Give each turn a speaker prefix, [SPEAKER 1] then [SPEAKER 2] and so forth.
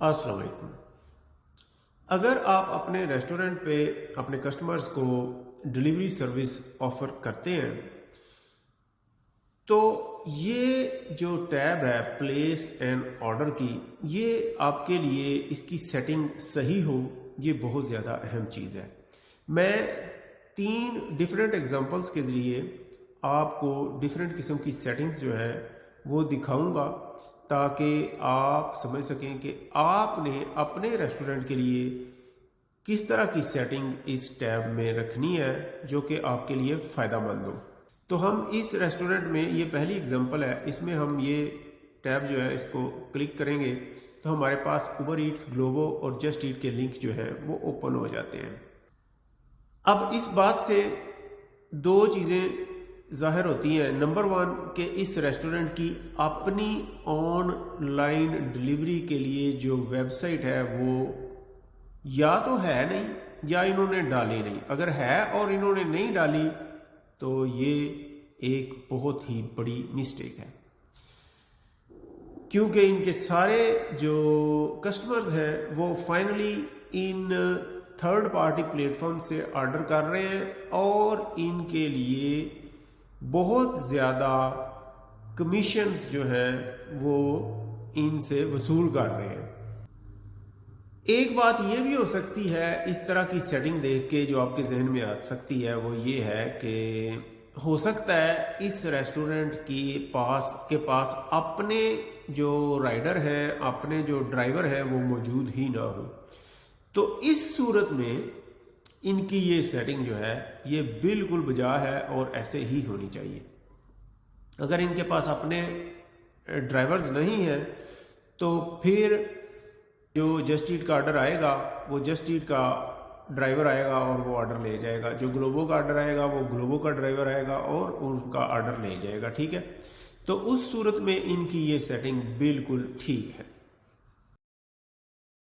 [SPEAKER 1] अस्सलाम वालेकुम। अगर आप अपने रेस्टोरेंट पे अपने कस्टमर्स को डिलीवरी सर्विस ऑफ़र करते हैं तो ये जो टैब है प्लेस एंड ऑर्डर की, ये आपके लिए इसकी सेटिंग सही हो, ये बहुत ज़्यादा अहम चीज़ है। मैं 3 डिफरेंट एग्जांपल्स के ज़रिए आपको डिफरेंट किस्म की सेटिंग्स जो है वो दिखाऊंगा ताकि आप समझ सकें कि आपने अपने रेस्टोरेंट के लिए किस तरह की सेटिंग इस टैब में रखनी है जो कि आपके लिए फ़ायदेमंद हो। तो हम इस रेस्टोरेंट में, ये पहली एग्जांपल है, इसमें हम ये टैब जो है इसको क्लिक करेंगे तो हमारे पास उबर ईट्स, ग्लोबो और जस्ट ईट के लिंक जो है वो ओपन हो जाते हैं। अब इस बात से 2 चीज़ें ज़ाहिर होती हैं। नंबर 1 कि इस रेस्टोरेंट की अपनी ऑनलाइन डिलीवरी के लिए जो वेबसाइट है वो या तो है नहीं या इन्होंने डाली नहीं। अगर है और इन्होंने नहीं डाली तो ये एक बहुत ही बड़ी मिस्टेक है, क्योंकि इनके सारे जो कस्टमर्स हैं वो finally in third party platform से ऑर्डर कर रहे हैं और इनके लिए बहुत ज़्यादा कमीशंस जो हैं वो इनसे वसूल कर रहे हैं। एक बात ये भी हो सकती है इस तरह की सेटिंग देख के जो आपके जहन में आ सकती है, वो ये है कि हो सकता है इस रेस्टोरेंट के पास अपने जो राइडर हैं, अपने जो ड्राइवर हैं वो मौजूद ही ना हो। तो इस सूरत में इनकी ये सेटिंग जो है ये बिल्कुल बजा है और ऐसे ही होनी चाहिए। अगर इनके पास अपने ड्राइवर्स नहीं हैं तो फिर जो जस्ट ईट का ऑर्डर आएगा वो जस्ट ईट का ड्राइवर आएगा और वो ऑर्डर ले जाएगा। जो ग्लोबो का ऑर्डर आएगा वो ग्लोबो का ड्राइवर आएगा और उनका ऑर्डर ले जाएगा। ठीक है, तो उस सूरत में इनकी ये सेटिंग बिल्कुल ठीक है।